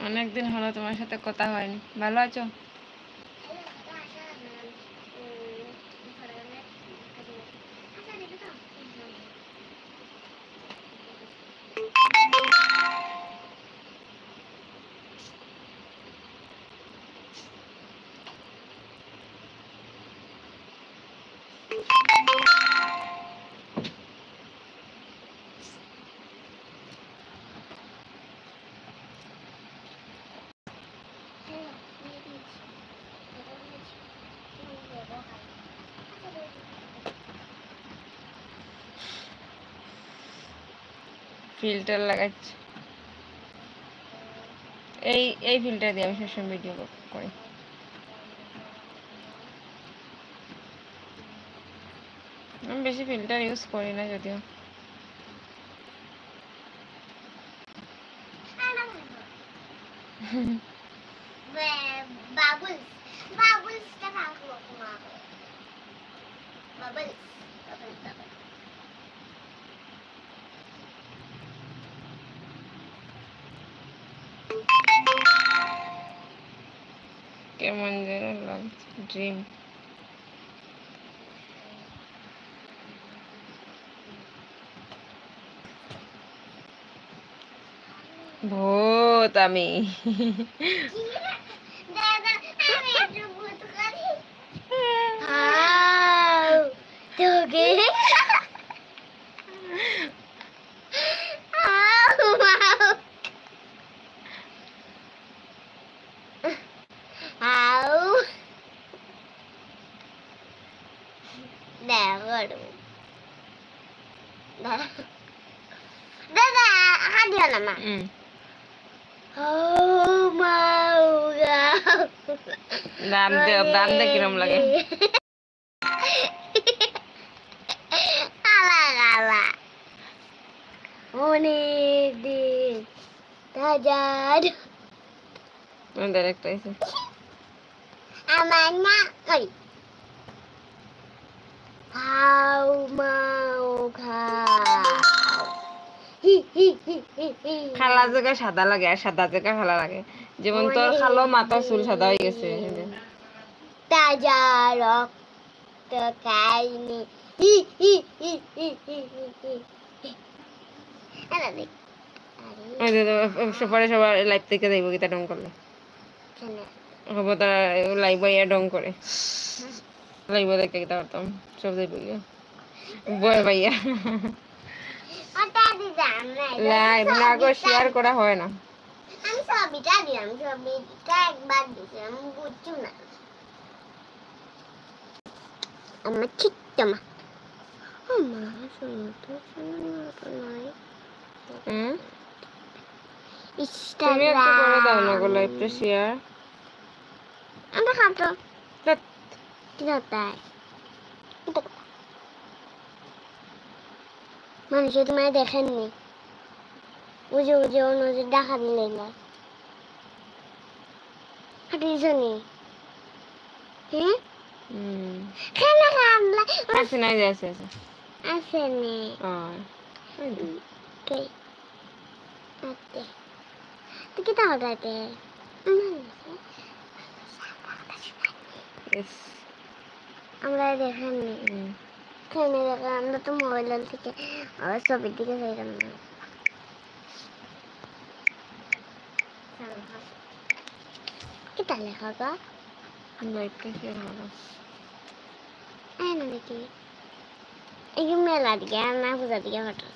অনেকদিন হলো তোমার সাথে কথা হয়নি। ভালো আছো? ফিল্টার লাগাচ্ছি। এই ফিল্টার দিয়ে আমি সবসময় ভিডিও করি। আমি বেশি ফিল্টার ইউজ করি না যদিও। কেমন যেন লাগছে, ড্রিম। ভূত আমি। দাম দে কিরম লাগে। অনেক দিন হাজার ডাইরেক্ট আইছে আমার না কই খাও মাও খাও খালা জায়গায় সাদা লাগে আর সাদা জায়গায় খালা লাগে। যেমন তোর খালো মাথার চুল সাদা হয়ে গেছে। তাজা রক্ত খাইনি পরে সবার লাইভ থেকে যাইব গীতা ডং করলে হবো তারা লাইভ ইয়া ডং করে লাইভ দেখতে গীতা করতাম সব যাইব গিয়া বয় ভাইয়া লাইভ না গো শেয়ার করা হয় না। আমি ছবিটা দিলাম, ছবিটা একবার দিলাম, বুঝছো না আমার ছোট্ট মা তুমি একটু করে দাও না গো লাইভটা শেয়ার। আমরা খাতো কি তাই মানুষে তোমায় দেখেননি, বুঝে বুঝে ও নজর দেখা দিলে না হাঁটিয়েছনি। হ্যাঁ খেলা কামলা আছে নাই আছে আছে আছে নে ওই আতে তো কি তাও রাতে यस আমরা দেখেননি খেলে দেখা আমরা তো মোবাইল থেকে আবার ছবির দিকে যাইলাম না। কি তা লেখা গা লাইভটা শেয়ার হলো এই না দেখি এই মেলা দিকে না পূজা দিকে ফটো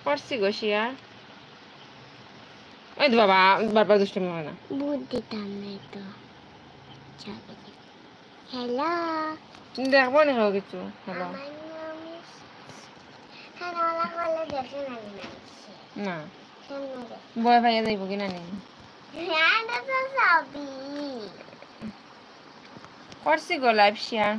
করছি গো শেয়ার। ওই তো বাবা বারবার দুষ্টুমি হয় না, বুদ্ধি দাম নাই তো। হ্যালো দেখবো না হোক কিছু। হ্যালো না বয় ভাইয়া যাইব কিনা নেই করছি গো লাইভ শেয়ার।